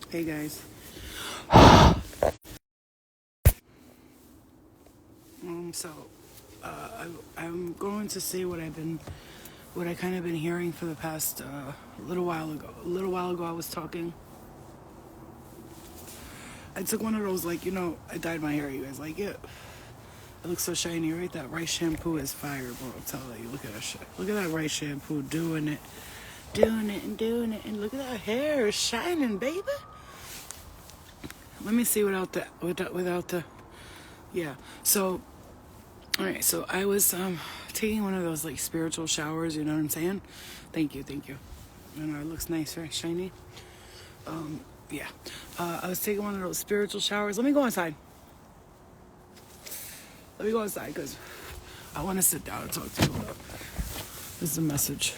Hey guys. So, I'm going to say what I kind of been hearing for the past little while ago. A little while ago, I was talking. I took one of those, like, I dyed my hair. You guys like it? It looks so shiny, right? That rice shampoo is fire, bro. I'm telling you. Look at that shit. Look at that rice shampoo doing it. Doing it and doing it. And look at that hair. It's shining, baby. Let me see without the, yeah. So, all right, so I was taking one of those like spiritual showers, you know what I'm saying? Thank you. I know it looks nice, right? Shiny. Yeah. I was taking one of those spiritual showers. Let me go inside because I want to sit down and talk to you. This is a message.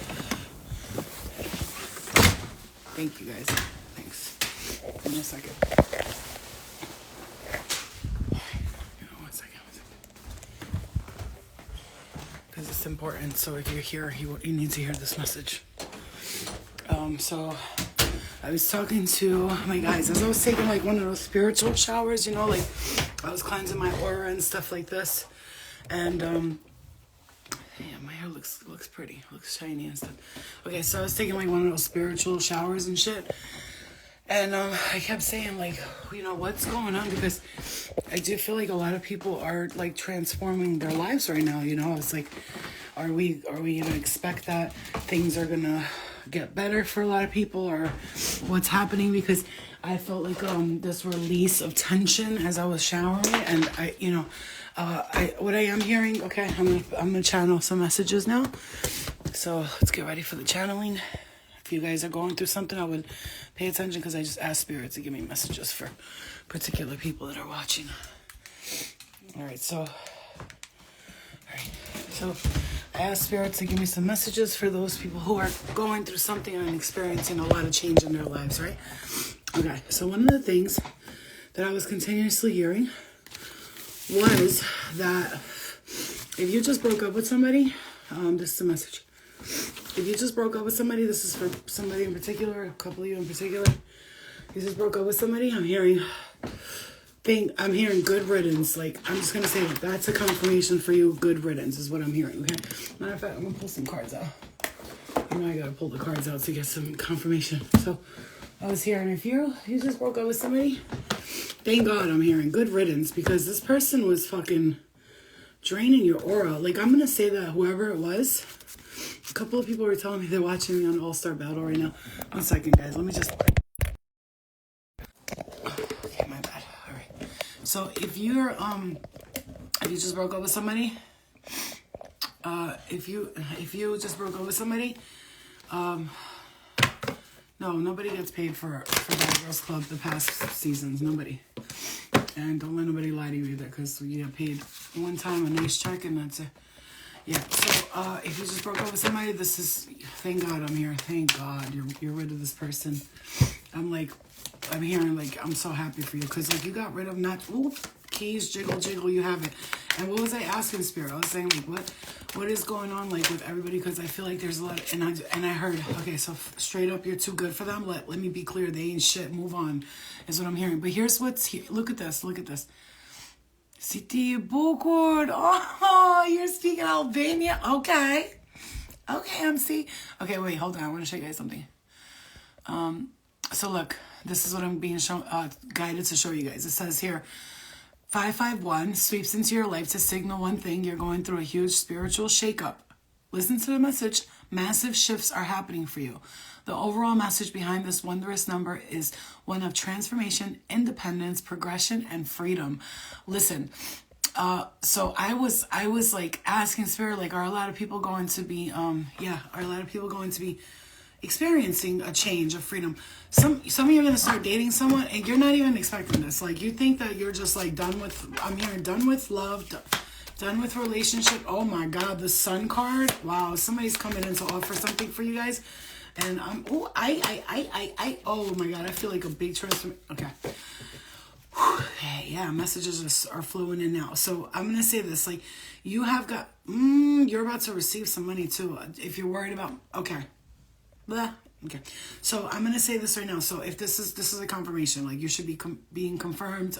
Thank you guys. Thanks. Give me a second. One second. Because it's important. So if you're here, you need to hear this message. So I was talking to my guys as I was taking like one of those spiritual showers, like I was cleansing my aura and stuff like this. And yeah, my hair looks pretty, looks shiny and stuff. Okay, so I was taking like one of those spiritual showers and shit. And I kept saying like, what's going on? Because I do feel like a lot of people are like transforming their lives right now. It's like, are we gonna expect that things are gonna get better for a lot of people, or what's happening? Because I felt like this release of tension as I was showering, and what I am hearing. Okay, I'm gonna channel some messages now. So let's get ready for the channeling. If you guys are going through something, I would pay attention because I just asked Spirit to give me messages for particular people that are watching. All right, so I asked Spirit to give me some messages for those people who are going through something and experiencing a lot of change in their lives, right? Okay, so one of the things that I was continuously hearing was that if you just broke up with somebody, this is a message. If you just broke up with somebody, this is for somebody in particular, a couple of you in particular. You just broke up with somebody, I'm hearing good riddance. Like, I'm just going to say that's a confirmation for you. Good riddance is what I'm hearing, okay? Matter of fact, I'm going to pull some cards out. I got to pull the cards out to get some confirmation. So, I was hearing if you just broke up with somebody, thank God I'm hearing good riddance, because this person was fucking draining your aura. Like, I'm going to say that whoever it was, a couple of people were telling me they're watching me on All-Star Battle right now. 1 second, guys. Let me just... Okay, my bad. All right. So if you just broke up with somebody, if you just broke up with somebody, no, nobody gets paid for Bad Girls Club the past seasons. Nobody. And don't let nobody lie to you either, because you get paid one time a nice check and that's it. Yeah, so if you just broke up with somebody, this is, thank God I'm here. Thank God you're rid of this person. I'm hearing, like, I'm so happy for you, because, like, you got rid of keys, jiggle, you have it. And what was I asking Spirit? I was saying, like, what is going on, like, with everybody? Because I feel like there's a lot of, and I heard, okay, so straight up, you're too good for them. Let me be clear, they ain't shit, move on, is what I'm hearing. But here's what's here. Look at this. City Bukord. Oh, you're speaking Albania? Okay, MC. Okay, wait, hold on. I want to show you guys something. So look, this is what I'm being guided to show you guys. It says here, 551 sweeps into your life to signal one thing: you're going through a huge spiritual shakeup. Listen to the message. Massive shifts are happening for you. The overall message behind this wondrous number is one of transformation, independence, progression, and freedom. Listen, so I was like asking Spirit, like, are a lot of people going to be, experiencing a change of freedom? Some of you are going to start dating someone and you're not even expecting this. Like, you think that you're just like done with love, done with relationship. Oh my God, the Sun card. Wow, somebody's coming in to offer something for you guys. And oh my God, I feel like a big transformation. Okay. Hey, yeah, messages are flowing in now. So I'm going to say this, like, you have got, you're about to receive some money too. If you're worried about, okay. Blah. Okay, so I'm gonna say this right now. So if this is a confirmation, like you should be being confirmed.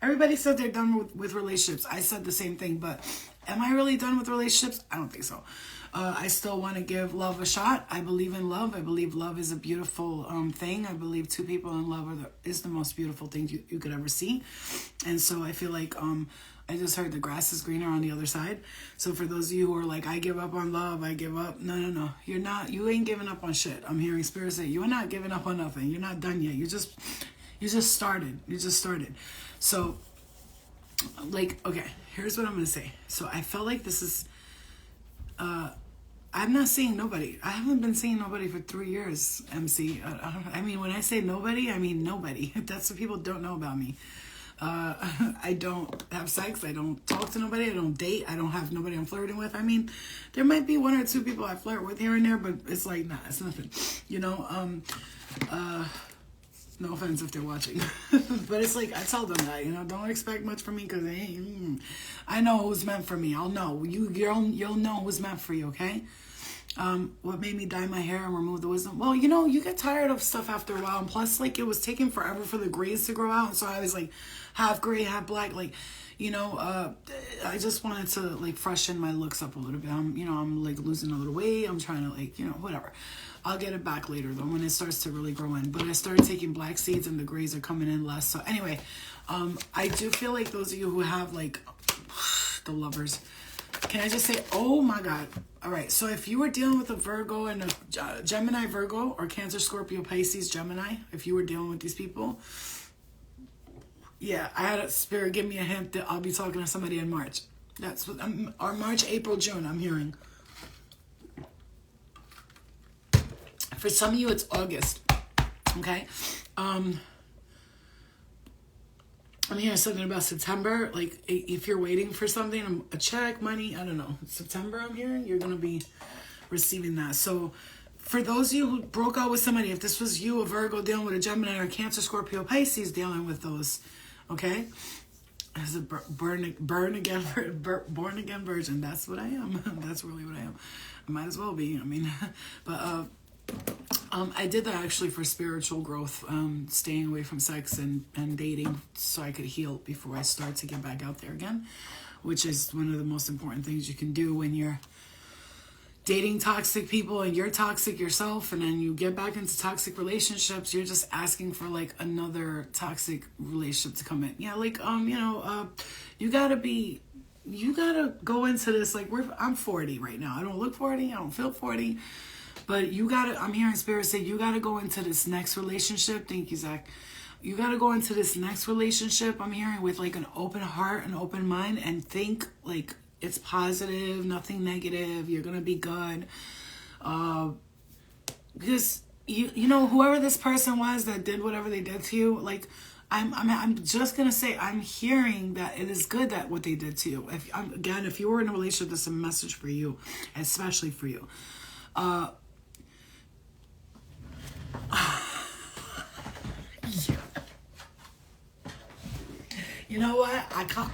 Everybody said they're done with relationships. I said the same thing, but am I really done with relationships? I don't think so. I still want to give love a shot. I believe in love. I believe love is a beautiful thing. I believe two people in love is the most beautiful thing you could ever see. And so I feel like I just heard the grass is greener on the other side. So for those of you who are like, I give up on love, I give up. No. You're not. You ain't giving up on shit. I'm hearing Spirit say you're not giving up on nothing. You're not done yet. You just started. You just started. So, like, okay, here's what I'm going to say. So I felt like this is, I'm not seeing nobody. I haven't been seeing nobody for 3 years, MC. I mean, when I say nobody, I mean nobody. That's what people don't know about me. I don't have sex. I don't talk to nobody. I don't date. I don't have nobody I'm flirting with. I mean, there might be 1 or 2 people I flirt with here and there, but it's like, nah, it's nothing. You know, no offense if they're watching, but it's like I tell them that, you know, don't expect much from me because I know who's meant for me. I'll know you'll know who's meant for you. Okay. What made me dye my hair and remove the wisdom? Well, you know, you get tired of stuff after a while, and plus, like, it was taking forever for the grays to grow out, and so I was like half gray, half black, like, you know, I just wanted to like freshen my looks up a little bit. I'm like losing a little weight. I'm trying to like, you know, whatever. I'll get it back later though when it starts to really grow in. But I started taking black seeds and the grays are coming in less. So anyway, I do feel like those of you who have like the lovers, can I just say, oh my God. All right. So if you were dealing with a Virgo and a Gemini, Virgo, or Cancer, Scorpio, Pisces, Gemini, if you were dealing with these people, yeah, I had a spirit give me a hint that I'll be talking to somebody in March. That's what or March, April, June, I'm hearing. For some of you, it's August. Okay. I'm hearing something about September. Like if you're waiting for something, a check, money, I don't know. September, I'm hearing you're going to be receiving that. So for those of you who broke out with somebody, if this was you, a Virgo dealing with a Gemini, or Cancer, Scorpio, Pisces dealing with those, okay? As a born again virgin. That's what I am. That's really what I am. I might as well be. I mean, but I did that actually for spiritual growth, staying away from sex and dating so I could heal before I start to get back out there again, which is one of the most important things you can do when you're dating toxic people and you're toxic yourself, and then you get back into toxic relationships. You're just asking for like another toxic relationship to come in. Yeah, like you gotta go into this like I'm 40 right now. I don't look 40. I don't feel 40. But I'm hearing Spirit say you gotta go into this next relationship. Thank you, Zach. You gotta go into this next relationship, I'm hearing, with like an open heart, an open mind, and think like it's positive, nothing negative. You're gonna be good. Because you know, whoever this person was that did whatever they did to you, like I'm just gonna say I'm hearing that it is good that what they did to you. If you were in a relationship, this is a message for you, especially for you. You know what? I can't.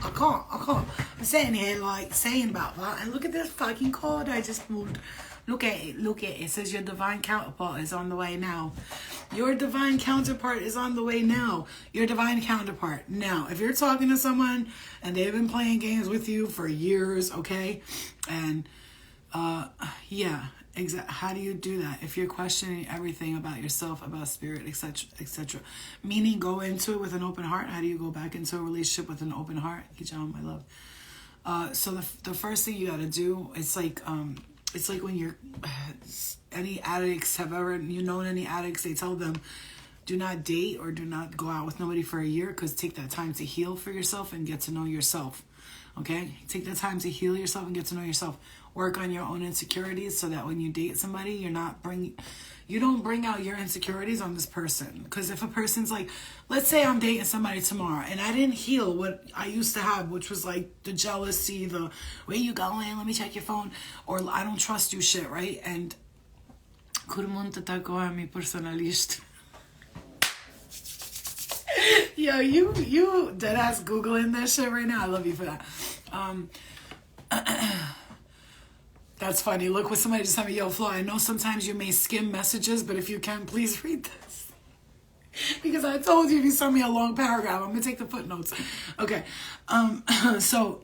I'm sitting here like saying about that. And look at this fucking card I just pulled. Look at it. It says your divine counterpart is on the way now. Your divine counterpart is on the way now. Your divine counterpart. Now, if you're talking to someone and they've been playing games with you for years, okay? And, yeah. Exactly. How do you do that? If you're questioning everything about yourself, about spirit, etc., etc., meaning go into it with an open heart. How do you go back into a relationship with an open heart? John, my love. So the first thing you got to do, it's like when you're any addicts have ever known any addicts, they tell them do not date or do not go out with nobody for a year, because take that time to heal for yourself and get to know yourself. Okay, take that time to heal yourself and get to know yourself. Work on your own insecurities so that when you date somebody, you don't bring out your insecurities on this person. Because if a person's like, let's say I'm dating somebody tomorrow and I didn't heal what I used to have, which was like the jealousy, the where you going, let me check your phone, or I don't trust you shit, right? And mi personalist. Yo, you deadass Googling that shit right now. I love you for that. That's funny. Look what somebody just sent me. Yo, Flo, I know sometimes you may skim messages, but if you can, please read this. Because I told you if you send me a long paragraph, I'm going to take the footnotes. Okay. So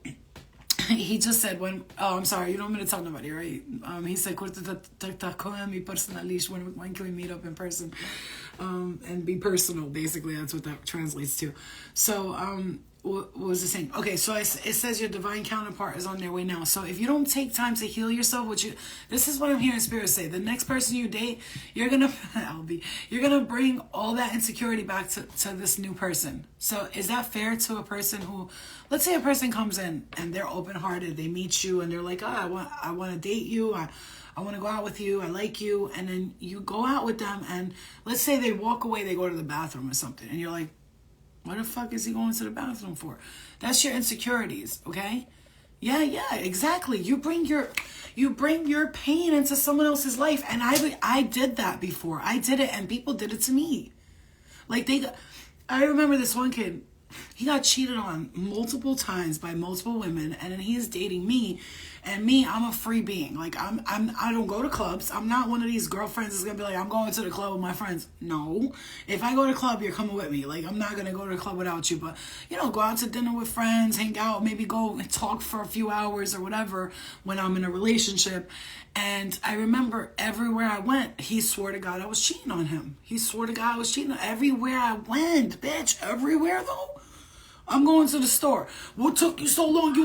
he just said I'm sorry, you don't want me to tell nobody, right? He said, when can we meet up in person? And be personal, basically. That's what that translates to. So, what was the saying? Okay, so it says your divine counterpart is on their way now. So if you don't take time to heal yourself, this is what I'm hearing Spirit say. The next person you date, you're gonna bring all that insecurity back to this new person. So is that fair to a person who, let's say a person comes in and they're open-hearted, they meet you and they're like, I want to date you, I want to go out with you, I like you, and then you go out with them and let's say they walk away, they go to the bathroom or something, and you're like, what the fuck is he going to the bathroom for? That's your insecurities, okay? Yeah, exactly. You bring your pain into someone else's life, and I did that before. I did it, and people did it to me. Like I remember this one kid. He got cheated on multiple times by multiple women, and then he's dating me. And me, I'm a free being. Like I don't go to clubs. I'm not one of these girlfriends that's gonna be like, I'm going to the club with my friends. No. If I go to the club, you're coming with me. Like, I'm not gonna go to the club without you. But, go out to dinner with friends, hang out, maybe go and talk for a few hours or whatever when I'm in a relationship. And I remember everywhere I went, he swore to God I was cheating on him. He swore to God I was cheating on him. Everywhere I went, bitch. Everywhere, though. I'm going to the store. What took you so long?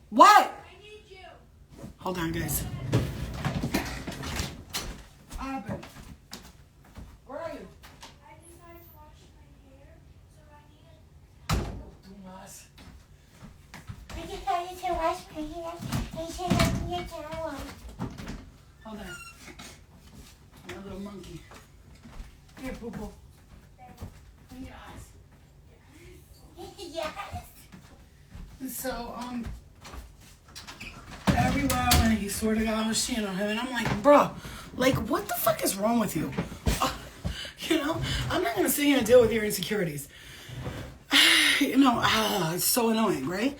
What? I need you. Hold on, guys. Abby, where are you? I decided to wash my hair, so I needed. I decided to wash my hair. I said I need a towel. Hold on. My little monkey. Here, Poo Poo. In your eyes. Yes. So, everywhere I went, he swore to God I was cheating on him. And I'm like, bro, like, what the fuck is wrong with you? I'm not going to sit here and deal with your insecurities. It's so annoying, right?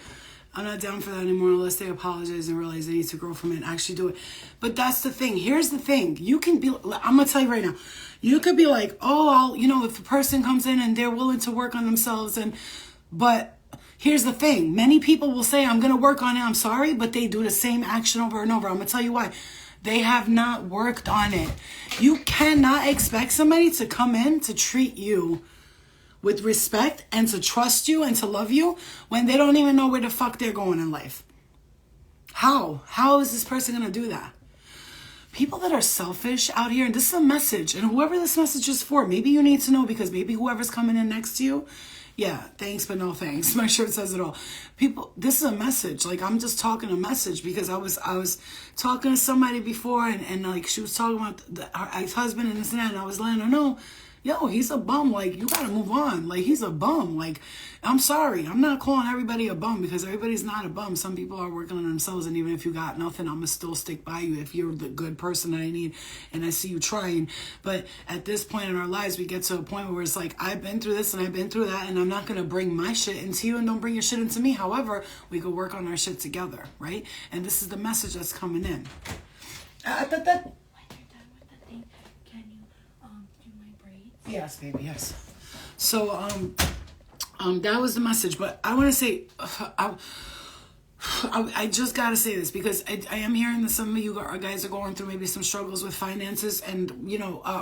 I'm not down for that anymore unless they apologize and realize they need to grow from it and actually do it. But that's the thing. Here's the thing. You can be, I'm going to tell you right now, you could be like, if the person comes in and they're willing to work on themselves but here's the thing. Many people will say, I'm going to work on it. I'm sorry, but they do the same action over and over. I'm going to tell you why. They have not worked on it. You cannot expect somebody to come in to treat you with respect and to trust you and to love you when they don't even know where the fuck they're going in life. How? How is this person going to do that? People that are selfish out here, and this is a message, and whoever this message is for, maybe you need to know because maybe whoever's coming in next to you, yeah, thanks, but no thanks. My shirt says it all. People, this is a message. Like, I'm just talking a message because I was talking to somebody before and like she was talking about her ex-husband and this and that, and I was letting her know, yo, he's a bum. Like, you gotta move on. Like, he's a bum. Like, I'm sorry. I'm not calling everybody a bum because everybody's not a bum. Some people are working on themselves, and even if you got nothing, I'm gonna still stick by you if you're the good person that I need and I see you trying. But at this point in our lives, we get to a point where it's like, I've been through this and I've been through that, and I'm not gonna bring my shit into you and don't bring your shit into me. However, we could work on our shit together, right? And this is the message that's coming in. Yes, baby, yes. So, that was the message. But I want to say, I just got to say this because I am hearing that some of you guys are going through maybe some struggles with finances. And,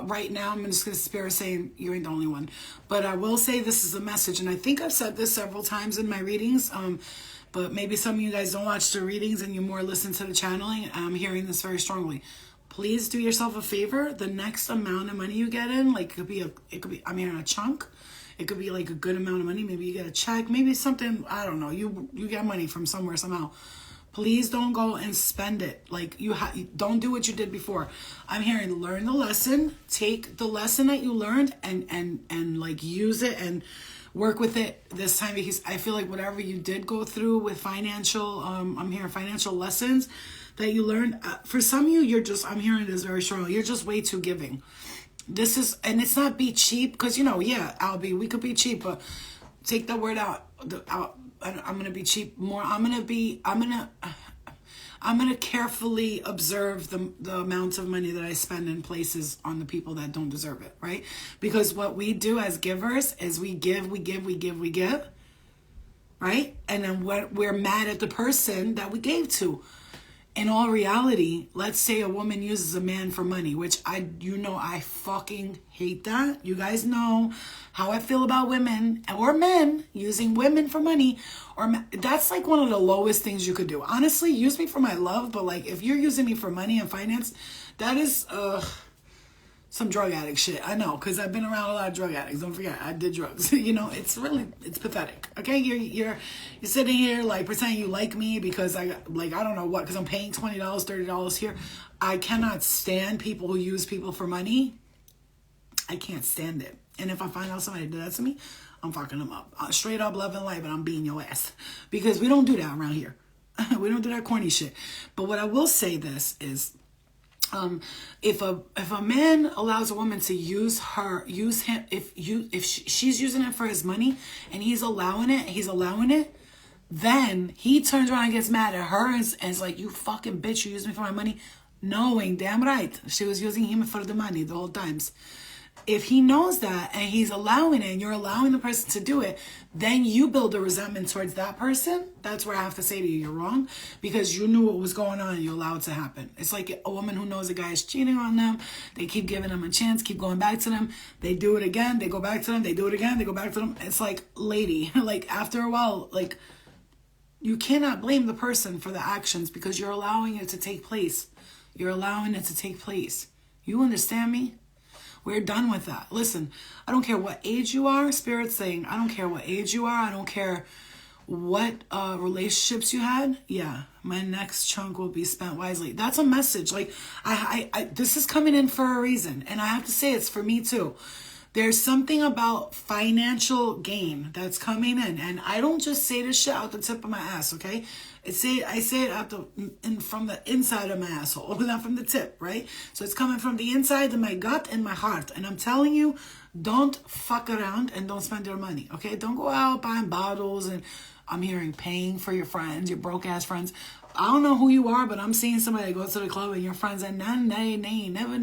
right now I'm just going to spirit saying you ain't the only one. But I will say this is a message. And I think I've said this several times in my readings. But maybe some of you guys don't watch the readings and you more listen to the channeling. I'm hearing this very strongly. Please do yourself a favor. The next amount of money you get in, like it could be, I'm hearing a chunk. It could be like a good amount of money. Maybe you get a check, maybe something, I don't know. You get money from somewhere somehow. Please don't go and spend it. Like don't do what you did before. I'm hearing learn the lesson, take the lesson that you learned and like use it and work with it this time, because I feel like whatever you did go through with financial, I'm hearing financial lessons that you learned. For some of you, I'm hearing this very strong. You're just way too giving. This is, and it's not be cheap, because, Albie, we could be cheap, but take that word out. I'm going to be cheap more. I'm going I'm going to carefully observe the amounts of money that I spend in places on the people that don't deserve it, right? Because what we do as givers is we give, right? And then we're mad at the person that we gave to. In all reality, let's say a woman uses a man for money, which I fucking hate that. You guys know how I feel about women or men using women for money. That's like one of the lowest things you could do. Honestly, use me for my love, but like if you're using me for money and finance, that is some drug addict shit. I know, because I've been around a lot of drug addicts. Don't forget, I did drugs. It's pathetic. Okay, you're sitting here like pretending you like me because I don't know what, because I'm paying $20, $30 here. I cannot stand people who use people for money. I can't stand it. And if I find out somebody did that to me, I'm fucking them up. Straight up love and light, but I'm beating your ass. Because we don't do that around here. We don't do that corny shit. But what I will say this is, if a man allows a woman to use him, if she's using it for his money and he's allowing it, then he turns around and gets mad at her and is like, you fucking bitch, you used me for my money, knowing damn right she was using him for the money the whole times. If he knows that and he's allowing it and you're allowing the person to do it, then you build a resentment towards that person. That's where I have to say to you, you're wrong, because you knew what was going on and you allowed it to happen. It's like a woman who knows a guy is cheating on them. They keep giving them a chance, keep going back to them. They do it again. They go back to them. They do it again. They go back to them. It's like, lady, like after a while, like you cannot blame the person for the actions because you're allowing it to take place. You're allowing it to take place. You understand me? We're done with that. Listen, I don't care what age you are. Spirit's saying, I don't care what age you are. I don't care what relationships you had. Yeah, my next chunk will be spent wisely. That's a message. Like, I this is coming in for a reason. And I have to say it's for me too. There's something about financial gain that's coming in. And I don't just say this shit out the tip of my ass, okay? I say it out from the inside of my asshole, not from the tip, right? So it's coming from the inside of my gut and my heart. And I'm telling you, don't fuck around and don't spend your money, okay? Don't go out buying bottles and I'm hearing paying for your friends, your broke ass friends. I don't know who you are, but I'm seeing somebody that goes to the club and your friends and they never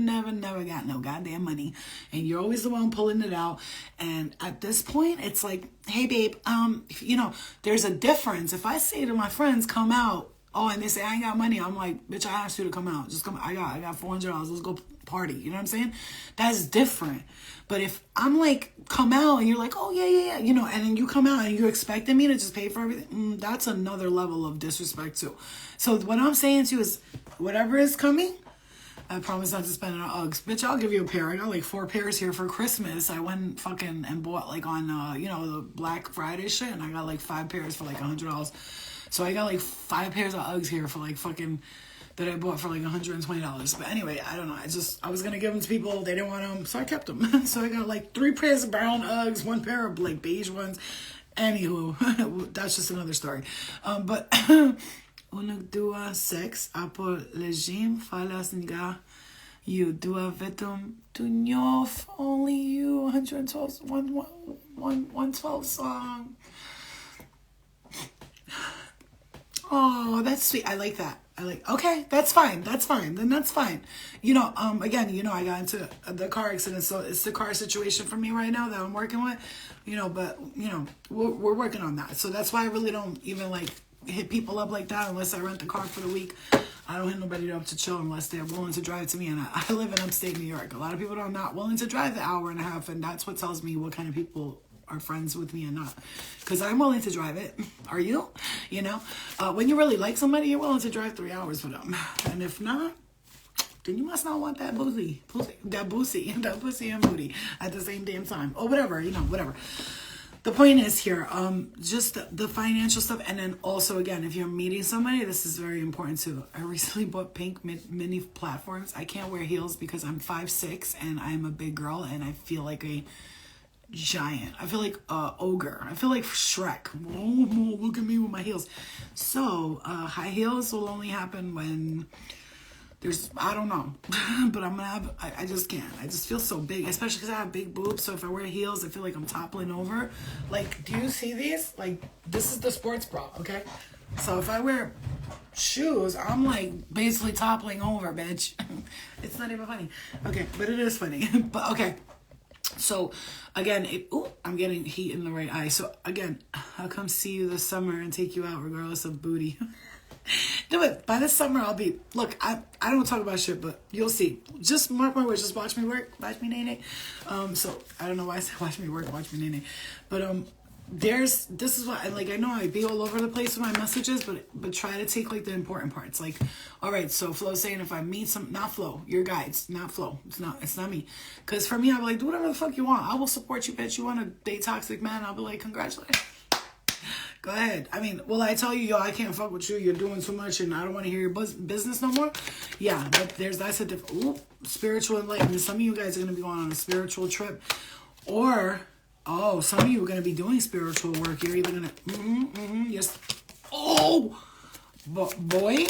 got no goddamn money. And you're always the one pulling it out. And at this point, it's like, hey babe, there's a difference. If I say to my friends, come out, and they say, I ain't got money. I'm like, bitch, I asked you to come out. Just come. I got $400. Let's go party. You know what I'm saying? That's different. But if I'm like, come out and you're like, oh yeah, and then you come out and you're expecting me to just pay for everything, that's another level of disrespect too. So what I'm saying to you is, whatever is coming, I promise not to spend it on Uggs. Bitch, I'll give you a pair. I got like 4 pairs here for Christmas. I went fucking and bought like on, the Black Friday shit, and I got like 5 pairs for like $100. So I got like 5 pairs of Uggs here for like fucking, that I bought for like $120. But anyway, I don't know. I was going to give them to people. They didn't want them, so I kept them. So I got like 3 pairs of brown Uggs, 1 pair of like beige ones. Anywho, that's just another story. But una, dua, sex, apă legim, falas nga, you dua vetum, tunyof, only you, 112 song. Oh, that's sweet. I like that. Okay, that's fine. Then that's fine. Again, I got into the car accident, so it's the car situation for me right now that I'm working with, but, we're working on that. So that's why I really don't even like hit people up like that unless I rent the car for the week. I don't hit nobody up to chill unless they're willing to drive to me. And I live in upstate New York. A lot of people are not willing to drive the hour and a half, and that's what tells me what kind of people are friends with me and not, because I'm willing to drive it. Are you? When you really like somebody, you're willing to drive 3 hours for them, and if not, then you must not want that pussy and booty at the same damn time, or whatever. Whatever. The point is here, just the financial stuff, and then also again, if you're meeting somebody, this is very important too. I recently bought pink mini platforms. I can't wear heels because I'm 5'6" and I'm a big girl, and I feel like a giant. I feel like ogre. I feel like Shrek. Oh, look at me with my heels. So high heels will only happen when there's, I don't know, but I'm gonna have, I just can't. I just feel so big, especially because I have big boobs. So if I wear heels, I feel like I'm toppling over. Like, do you see these? Like, this is the sports bra, okay? So if I wear shoes, I'm like basically toppling over, bitch. It's not even funny. Okay, but it is funny. But okay. So again, I'm getting heat in the right eye. So again, I'll come see you this summer and take you out regardless of booty. Do it. By this summer, I'll be, look, I don't talk about shit, but you'll see. Just mark my words. Just watch me work. Watch me nay. So I don't know why I said watch me work, watch me nay. But, this is what I know I be all over the place with my messages, but try to take like the important parts. Like, all right, so Flo's saying if I meet not Flo, your guides, not Flo. It's not me. Cause for me, I'm like, do whatever the fuck you want. I will support you, bitch. You want to date toxic man? I'll be like, congratulations. Go ahead. I mean, will I tell you, yo, I can't fuck with you. You're doing too much and I don't want to hear your business no more? Yeah, but that's a different, spiritual enlightenment. Some of you guys are going to be going on a spiritual trip. Or, some of you are going to be doing spiritual work. You're either going to, yes. Boy,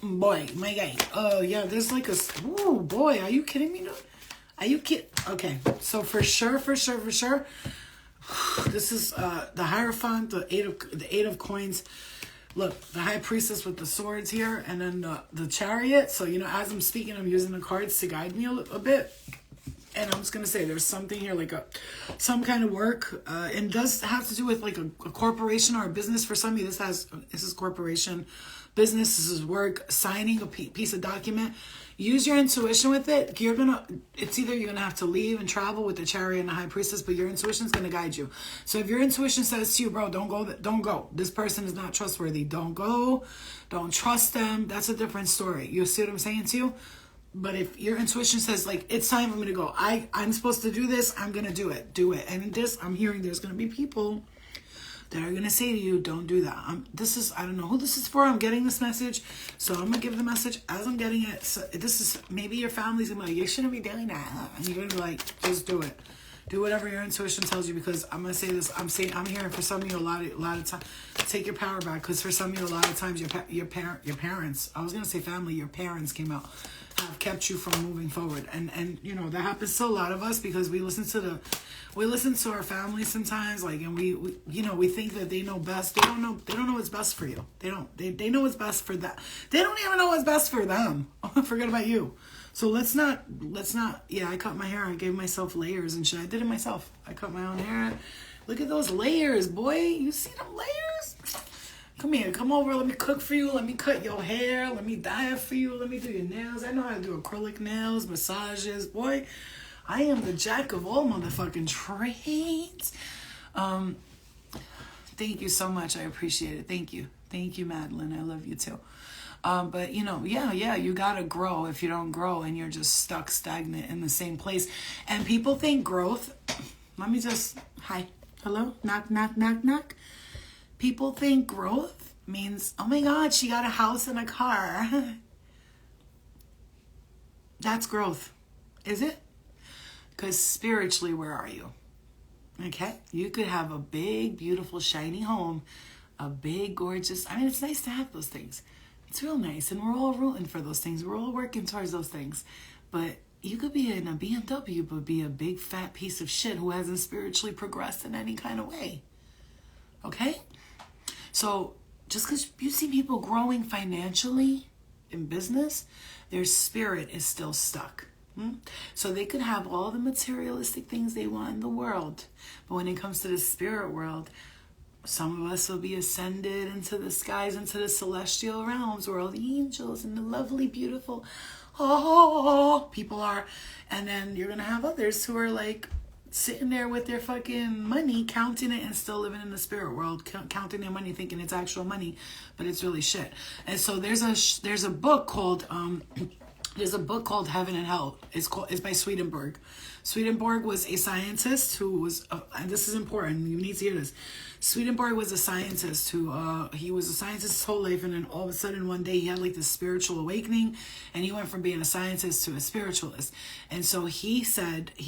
my guy. Oh, yeah, there's like boy, are you kidding me, dude? Are you kidding? Okay, so for sure. This is the Hierophant, the eight of coins. Look, the High Priestess with the swords here, and then the Chariot. So, as I'm speaking, I'm using the cards to guide me a bit. And I'm just going to say there's something here like some kind of work. And does have to do with like a corporation or a business. For some of you, this is corporation, business, this is work, signing a piece of document. Use your intuition with it. It's either you're going to have to leave and travel with the Chariot and the High Priestess, but your intuition is going to guide you. So if your intuition says to you, bro, don't go. This person is not trustworthy. Don't go. Don't trust them. That's a different story. You see what I'm saying to you? But if your intuition says, like, it's time for me to go, I'm supposed to do this, I'm going to do it. Do it. And I'm hearing there's going to be people that are going to say to you, don't do that. I don't know who this is for. I'm getting this message. So I'm going to give the message as I'm getting it. So this is, maybe your family's going to be like, you shouldn't be doing that. And you're going to be like, just do it. Do whatever your intuition tells you, because I'm going to say this. I'm hearing for some of you a lot of time, take your power back. Because for some of you, a lot of times your parents, I was going to say family, your parents came out, have kept you from moving forward. And that happens to a lot of us because we listen to our families sometimes, like, and we think that they know best. They don't know what's best for you. They know what's best for that. They don't even know what's best for them. Forget about you. So let's not, I cut my hair. I gave myself layers and shit. I did it myself. I cut my own hair. Look at those layers, boy. You see them layers? Come here, come over. Let me cook for you. Let me cut your hair. Let me dye it for you. Let me do your nails. I know how to do acrylic nails, massages. Boy, I am the jack of all motherfucking trades. Thank you so much. I appreciate it. Thank you. Thank you, Madeline. I love you too. But you gotta grow. If you don't grow and you're just stuck stagnant in the same place, and people think growth, hi, hello, knock, knock, knock, knock. People think growth means, oh my God, she got a house and a car. That's growth. Is it? Because spiritually, where are you? Okay? You could have a big, beautiful, shiny home, a big, gorgeous, it's nice to have those things. It's real nice, and we're all rooting for those things. We're all working towards those things. But you could be in a BMW, but be a big, fat piece of shit who hasn't spiritually progressed in any kind of way. Okay? So just because you see people growing financially in business, their spirit is still stuck. So they could have all the materialistic things they want in the world. But when it comes to the spirit world, some of us will be ascended into the skies, into the celestial realms where all the angels and the lovely, beautiful people are. And then you're going to have others who are like sitting there with their fucking money, counting it and still living in the spirit world, counting their money, thinking it's actual money, but it's really shit. And so there's a book called Heaven and Hell. It's by Swedenborg. Swedenborg was a scientist who was, and this is important, you need to hear this. Swedenborg was a scientist he was a scientist his whole life, and then all of a sudden one day he had like this spiritual awakening, and he went from being a scientist to a spiritualist. And so he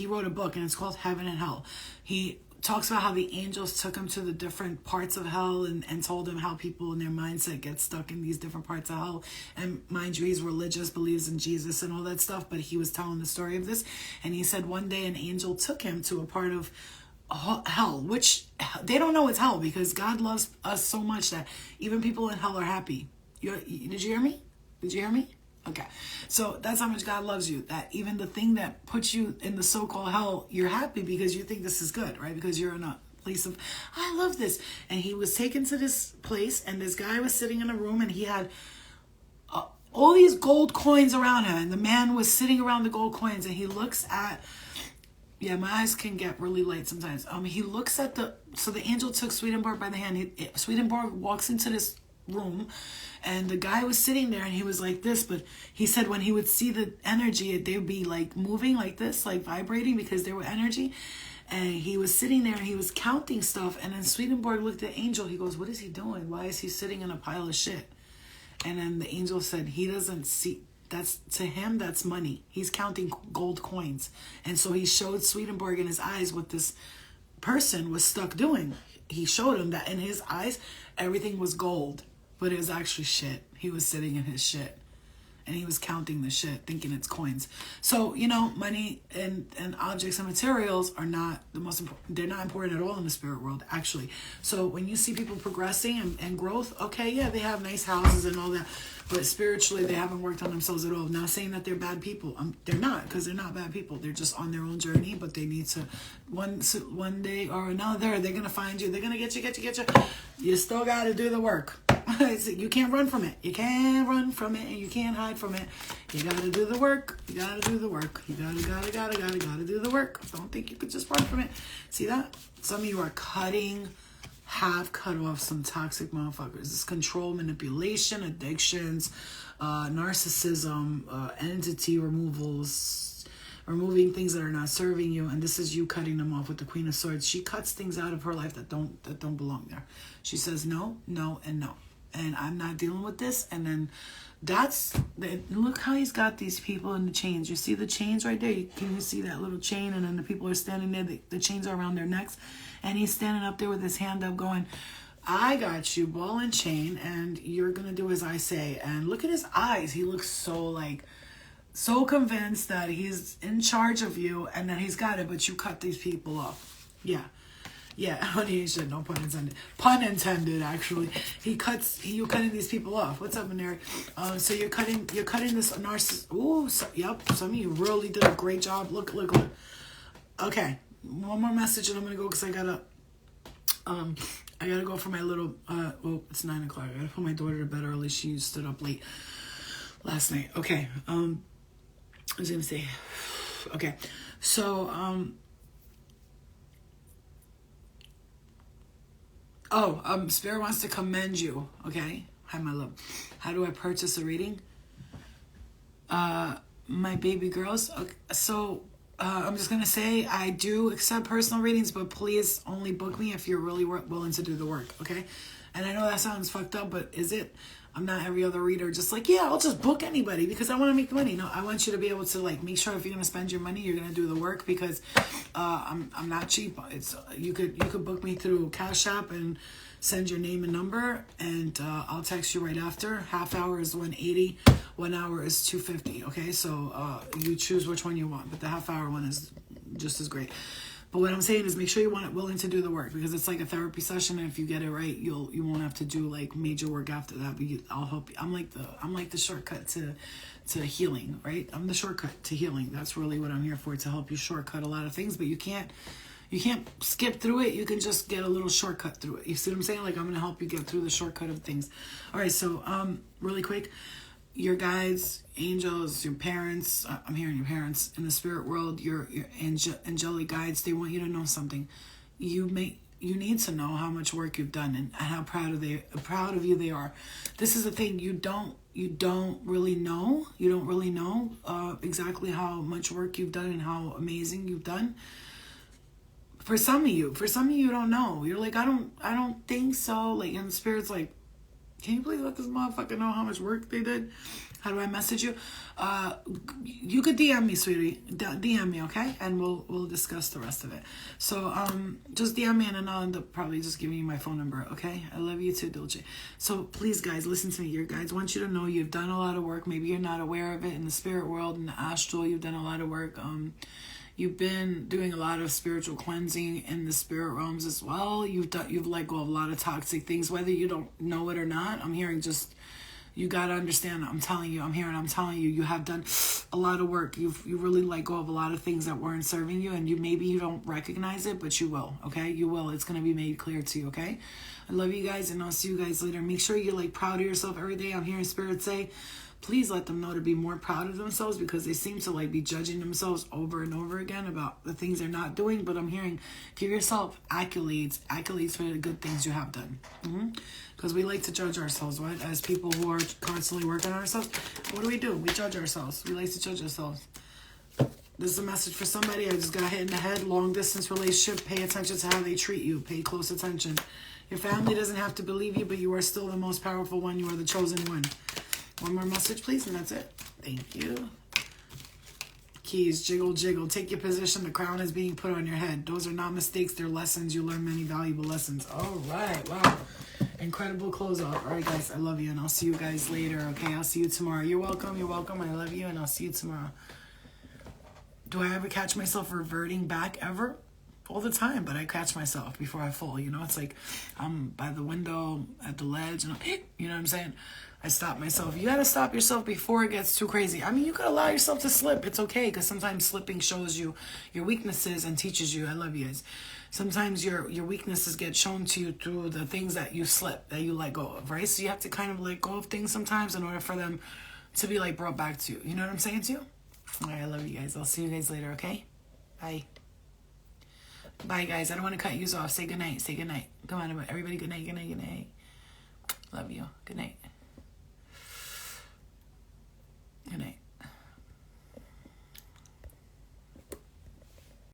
wrote a book, and it's called Heaven and Hell. He talks about how the angels took him to the different parts of hell and told him how people in their mindset get stuck in these different parts of hell. And mind you, he's religious, believes in Jesus and all that stuff, but he was telling the story of this. And he said one day an angel took him to a part of hell, which they don't know it's hell, because God loves us so much that even people in hell are happy. Did you hear me? Did you hear me? Okay. So that's how much God loves you. That even the thing that puts you in the so-called hell, you're happy because you think this is good, right? Because you're in a place of, I love this. And he was taken to this place, and this guy was sitting in a room, and he had all these gold coins around him. And the man was sitting around the gold coins, and he looks at, yeah, my eyes can get really light sometimes. He looks at so the angel took Swedenborg by the hand. Swedenborg walks into this room, and the guy was sitting there, and he was like this, but he said when he would see the energy, they would be like moving like this, like vibrating, because there were energy. And he was sitting there, and he was counting stuff, and then Swedenborg looked at Angel. He goes, what is he doing? Why is he sitting in a pile of shit? And then the angel said, he doesn't see, that's, to him, that's money. He's counting gold coins. And so he showed Swedenborg in his eyes what this person was stuck doing. He showed him that in his eyes, everything was gold, but it was actually shit. He was sitting in his shit, and he was counting the shit, thinking it's coins. So, money and objects and materials are not the most important. They're not important at all in the spirit world, actually. So when you see people progressing and growth, okay, yeah, they have nice houses and all that, but spiritually, they haven't worked on themselves at all. Not saying that they're bad people. They're not, because they're not bad people. They're just on their own journey, but they need to, one day or another, they're going to find you. They're going to get you. You still got to do the work. You can't run from it. You can't run from it, and you can't hide from it. You got to do the work. You got to do the work. You got to do the work. Don't think you could just run from it. See that? Some of you are have cut off some toxic motherfuckers. It's control, manipulation, addictions, narcissism, entity removals, removing things that are not serving you, and this is you cutting them off with the Queen of Swords. She cuts things out of her life that don't belong there. She says no, no, and no, and I'm not dealing with this. And then look how he's got these people in the chains. You see the chains right there? Can you see that little chain? And then the people are standing there. The chains are around their necks. And he's standing up there with his hand up going, I got you, ball and chain, and you're going to do as I say. And look at his eyes. He looks so convinced that he's in charge of you and that he's got it, but you cut these people off. Yeah. Yeah, honey, shit, no pun intended. Pun intended, actually. You're cutting these people off. What's up, Maneri? So you're cutting this narcissist. Ooh, yep. Some of you really did a great job. Look. Okay, one more message, and I'm gonna go because I gotta go for my little. Well, it's 9:00. I gotta put my daughter to bed early. She stood up late last night. Okay. I was gonna say. Okay, so Spirit wants to commend you, okay? Hi, my love. How do I purchase a reading? My baby girls. Okay, so, I'm just going to say I do accept personal readings, but please only book me if you're really willing to do the work, okay? And I know that sounds fucked up, but is it? I'm not every other reader just like, yeah, I'll just book anybody because I want to make money. No, I want you to be able to like make sure if you're going to spend your money, you're going to do the work because I'm not cheap. It's you could book me through Cash App and send your name and number, and I'll text you right after. Half hour is $180, 1 hour is $250. Okay, so you choose which one you want, but the half hour one is just as great. But what I'm saying is make sure you want it willing to do the work because it's like a therapy session, and if you get it right, you won't have to do like major work after that. But I'll help you. I'm like the shortcut to healing, right? I'm the shortcut to healing. That's really what I'm here for, to help you shortcut a lot of things. But you can't skip through it. You can just get a little shortcut through it. You see what I'm saying? Like I'm gonna help you get through the shortcut of things. All right. So really quick. Your guides, angels, your parents, I'm hearing your parents in the spirit world, your angelic guides, they want you to know something. You need to know how much work you've done and how proud of you they are. This is the thing, you don't really know. You don't really know exactly how much work you've done and how amazing you've done. For some of you don't know. You're like, I don't think so. Like, and the spirit's like, can you please let this motherfucker know how much work they did? How do I message you? You could DM me, sweetie. DM me, okay? And we'll discuss the rest of it. So just DM me, and then I'll end up probably just giving you my phone number, okay? I love you too, Dulce. So please, guys, listen to me. Your guides want you to know you've done a lot of work. Maybe you're not aware of it. In the spirit world, in the astral, you've done a lot of work. You've been doing a lot of spiritual cleansing in the spirit realms as well. You've let go of a lot of toxic things, whether you don't know it or not. I'm hearing just You gotta understand. I'm telling you, I'm here and I'm telling you, you have done a lot of work. You really let go of a lot of things that weren't serving you, and maybe you don't recognize it, but you will. Okay, you will. It's gonna be made clear to you. Okay, I love you guys, and I'll see you guys later. Make sure you're like proud of yourself every day. I'm hearing Spirit say, please let them know to be more proud of themselves, because they seem to like be judging themselves over and over again about the things they're not doing. But I'm hearing, give yourself accolades for the good things you have done. Because we like to judge ourselves, right? As people who are constantly working on ourselves, what do? We judge ourselves. We like to judge ourselves. This is a message for somebody. I just got hit in the head. Long distance relationship. Pay attention to how they treat you. Pay close attention. Your family doesn't have to believe you, but you are still the most powerful one. You are the chosen one. One more message, please, and that's it. Thank you. Keys, jiggle, jiggle. Take your position. The crown is being put on your head. Those are not mistakes. They're lessons. You learn many valuable lessons. All right. Wow. Incredible closeout. All right, guys. I love you, and I'll see you guys later, okay? I'll see you tomorrow. You're welcome. You're welcome. I love you, and I'll see you tomorrow. Do I ever catch myself reverting back ever? All the time, but I catch myself before I fall. You know, it's like I'm by the window at the ledge, and you know what I'm saying? I stop myself. You gotta stop yourself before it gets too crazy. I mean, you could allow yourself to slip. It's okay, because sometimes slipping shows you your weaknesses and teaches you. I love you guys. Sometimes your weaknesses get shown to you through the things that you slip, that you let go of, right? So you have to kind of let go of things sometimes in order for them to be like brought back to you. You know what I'm saying to you? All right, I love you guys. I'll see you guys later, okay? Bye. Bye, guys. I don't want to cut you off. Say goodnight. Say goodnight. Come on, everybody. Good night. Good night. Good night. Love you. Good night. Good night.